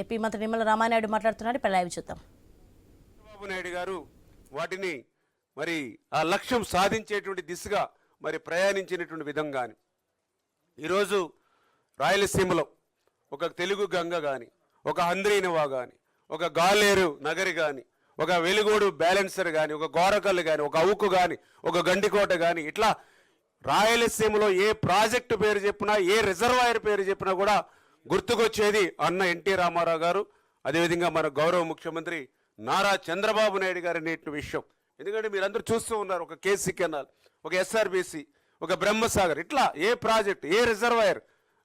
AP మంత్రి నిమ్మల రామానాయుడు మాట్లాడుతున్నారు. ఇప్పుడు లైవ్ చూద్దాం. చంద్రబాబు నాయుడు గారు వాటిని మరి ఆ లక్ష్యం సాధించేటువంటి దిశగా మరి ప్రయాణించినటువంటి విధంగాని ఈరోజు రాయలసీమలో ఒక తెలుగు గంగ కానీ, ఒక హంద్రీనివా కానీ, ఒక గాలేరు నగరి కానీ, ఒక వెలుగోడు బ్యాలెన్సర్ కానీ, ఒక గోరకల్లు కానీ, ఒక అవుకు కానీ, ఒక గండికోట కానీ, ఇట్లా రాయలసీమలో ఏ ప్రాజెక్టు పేరు చెప్పినా, ఏ రిజర్వాయర్ పేరు చెప్పినా కూడా గుర్తుకొచ్చేది అన్న ఎన్టీ రామారావు గారు, అదేవిధంగా మన గౌరవ ముఖ్యమంత్రి నారా చంద్రబాబు నాయుడు గారు అనేటి విషయం. ఎందుకంటే మీరందరూ చూస్తూ ఉన్నారు, ఒక కేసీ కెనాల్, ఒక ఎస్ఆర్బీసీ, ఒక బ్రహ్మసాగర్, ఇట్లా ఏ ప్రాజెక్ట్, ఏ రిజర్వాయర్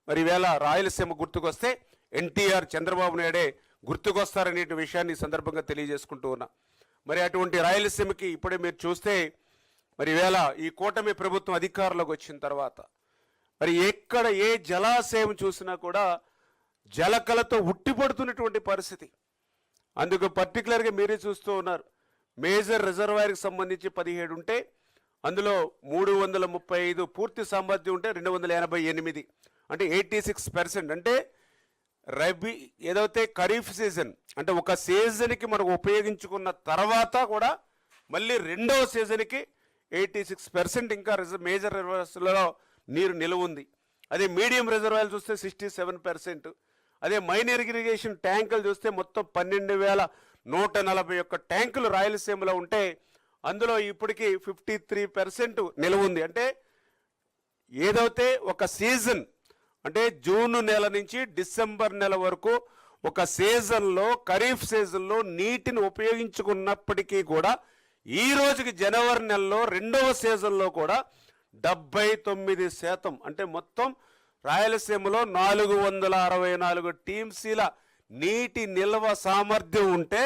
మరి ఈవేళ రాయలసీమ గుర్తుకొస్తే ఎన్టీఆర్ చంద్రబాబు నాయుడే గుర్తుకొస్తారనే విషయాన్ని ఈ సందర్భంగా తెలియజేసుకుంటూ ఉన్నా. మరి అటువంటి రాయలసీమకి ఇప్పుడే మీరు చూస్తే మరి ఈవేళ ఈ కూటమి ప్రభుత్వం అధికారంలోకి వచ్చిన తర్వాత మరి ఎక్కడ ఏ జలాశయం చూసినా కూడా జలకలతో ఉట్టిపడుతున్నటువంటి పరిస్థితి. అందుకు పర్టికులర్గా మీరే చూస్తూ ఉన్నారు, మేజర్ రిజర్వాయర్కి సంబంధించి 17 ఉంటే అందులో 335 పూర్తి సామర్థ్యం ఉంటే 288, అంటే 86%. అంటే రబీ ఏదైతే ఖరీఫ్ సీజన్ అంటే ఒక సీజన్కి మనం ఉపయోగించుకున్న తర్వాత కూడా మళ్ళీ రెండవ సీజన్కి 86% ఇంకా మేజర్ రిజర్వాయర్స్లో నీరు నిలువ ఉంది. అదే మీడియం రిజర్వాయర్లు చూస్తే 67%. అదే మైనర్ ఇరిగేషన్ ట్యాంకులు చూస్తే మొత్తం 12,141 ట్యాంకులు రాయలసీమలో ఉంటే అందులో ఇప్పటికీ 53% నిలువ ఉంది. అంటే ఏదైతే ఒక సీజన్ అంటే జూన్ నెల నుంచి డిసెంబర్ నెల వరకు ఒక సీజన్లో ఖరీఫ్ సీజన్లో నీటిని ఉపయోగించుకున్నప్పటికీ కూడా ఈ రోజుకి జనవరి నెలలో రెండవ సీజన్లో కూడా 79% అంటే మొత్తం రాయలసీమలో 464 టీఎంసీల నీటి నిల్వ సామర్థ్యం ఉంటే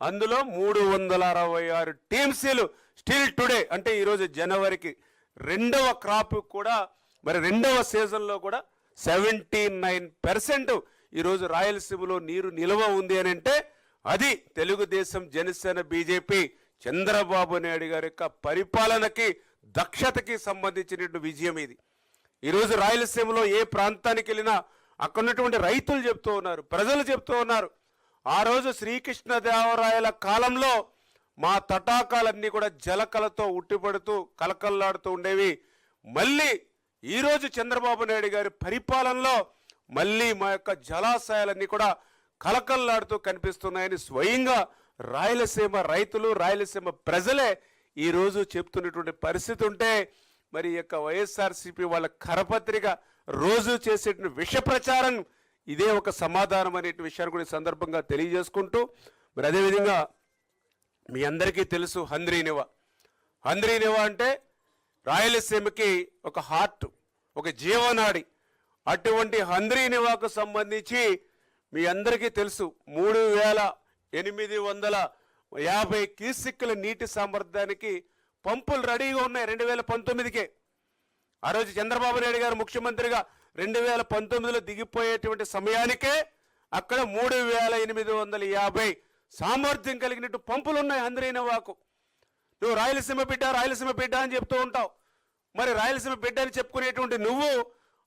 అందులో 366 టీఎంసీలు స్టిల్ టుడే అంటే ఈరోజు జనవరికి రెండవ క్రాప్ కూడా మరి రెండవ సీజన్లో కూడా 79% ఈరోజు రాయలసీమలో నీరు నిల్వ ఉంది అని అంటే అది తెలుగుదేశం, జనసేన, బీజేపీ, చంద్రబాబు నాయుడు గారి యొక్క పరిపాలనకి దక్షతకి సంబంధించినటువంటి విజయం ఇది. ఈరోజు రాయలసీమలో ఏ ప్రాంతానికి వెళ్ళినా అక్కడ ఉన్నటువంటి రైతులు చెప్తూ ఉన్నారు, ప్రజలు చెప్తూ ఉన్నారు, ఆ రోజు శ్రీకృష్ణదేవరాయల కాలంలో మా తటాకాలన్నీ కూడా జలకలతో ఉట్టిపడుతూ కలకల్లాడుతూ ఉండేవి. మళ్ళీ ఈరోజు చంద్రబాబు నాయుడు గారి పరిపాలనలో మళ్ళీ మా యొక్క జలాశయాలన్నీ కూడా కలకల్లాడుతూ కనిపిస్తున్నాయని స్వయంగా రాయలసీమ రైతులు, రాయలసీమ ప్రజలే ఈరోజు చెప్తున్నటువంటి పరిస్థితి ఉంటే మరి యొక్క వైఎస్ఆర్సీపీ వాళ్ళ కరపత్రిక రోజు చేసేటువంటి విష ప్రచారం ఇదే ఒక సమాధానం అనే విషయాన్ని కూడా ఈ సందర్భంగా తెలియజేసుకుంటూ మరి అదేవిధంగా మీ అందరికీ తెలుసు హంద్రీనివా అంటే రాయలసీమకి ఒక హార్ట్, ఒక జీవనాడి. అటువంటి హంద్రీనివాకు సంబంధించి మీ అందరికీ తెలుసు 3,850 క్యూసెక్కుల నీటి సామర్థ్యానికి పంపులు రెడీగా ఉన్నాయి 2019కే. ఆ రోజు చంద్రబాబు నాయుడు గారు ముఖ్యమంత్రిగా 2019లో దిగిపోయేటువంటి సమయానికే అక్కడ 3,850 సామర్థ్యం కలిగినట్టు పంపులు ఉన్నాయి హంద్రీనివాకు. నువ్వు రాయలసీమ బిడ్డ అని చెప్తూ ఉంటావు. మరి రాయలసీమ బిడ్డ అని చెప్పుకునేటువంటి నువ్వు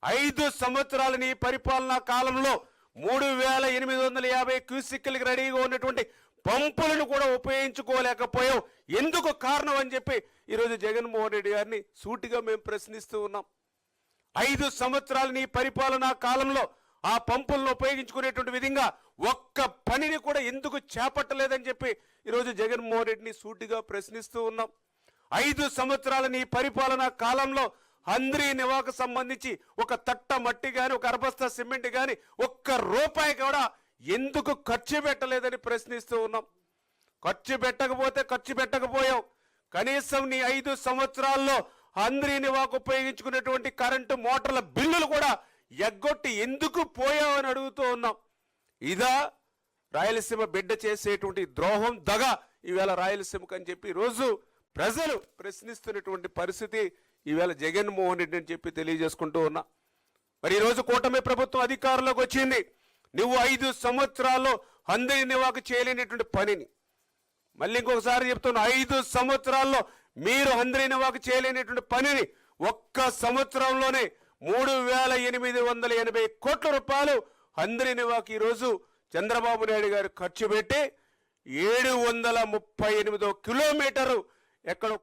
5 సంవత్సరాల నీ పరిపాలనా కాలంలో 3,850 క్యూసెక్కులకి రెడీగా ఉన్నటువంటి పంపులను కూడా ఉపయోగించుకోలేకపోయావు. ఎందుకు కారణం అని చెప్పి ఈరోజు జగన్మోహన్ రెడ్డి గారిని సూటిగా మేము ప్రశ్నిస్తూ ఉన్నాం. 5 సంవత్సరాలు నీ పరిపాలనా కాలంలో ఆ పంపులను ఉపయోగించుకునేటువంటి విధంగా ఒక్క పనిని కూడా ఎందుకు చేపట్టలేదని చెప్పి ఈరోజు జగన్మోహన్ రెడ్డిని సూటిగా ప్రశ్నిస్తూ ఉన్నాం. 5 సంవత్సరాల నీ పరిపాలనా కాలంలో హంద్రీనివాకు సంబంధించి ఒక తట్ట మట్టి కానీ, ఒక అరబస్తా సిమెంట్ కానీ, ఒక్క రూపాయి కూడా ఎందుకు ఖర్చు పెట్టలేదని ప్రశ్నిస్తూ ఉన్నాం. ఖర్చు పెట్టకపోయావు. కనీసం నీ 5 సంవత్సరాల్లో హంద్రీనివాకు ఉపయోగించుకునేటువంటి కరెంటు మోటార్ల బిల్లులు కూడా ఎగ్గొట్టి ఎందుకు పోయావని అడుగుతూ ఉన్నాం. ఇదా రాయలసీమ బిడ్డ చేసేటువంటి ద్రోహం, దగ ఈవేళ రాయలసీమకు అని చెప్పి రోజు ప్రజలు ప్రశ్నిస్తున్నటువంటి పరిస్థితి ఈవేళ జగన్మోహన్ రెడ్డి అని చెప్పి తెలియజేసుకుంటూ ఉన్నా. మరి ఈరోజు కూటమి ప్రభుత్వం అధికారంలోకి వచ్చింది. నువ్వు 5 సంవత్సరాల్లో హంద్రీనివాకు చేయలేనటువంటి పనిని మళ్ళీ ఇంకొకసారి చెప్తున్నా, 5 సంవత్సరాల్లో మీరు హంద్రీనివాకు చేయలేనటువంటి పనిని ఒక్క సంవత్సరంలోనే 3,880 కోట్ల రూపాయలు హంద్రీనివాకు ఈరోజు చంద్రబాబు నాయుడు గారు ఖర్చు పెట్టి 738 కిలోమీటరు ఎక్కడో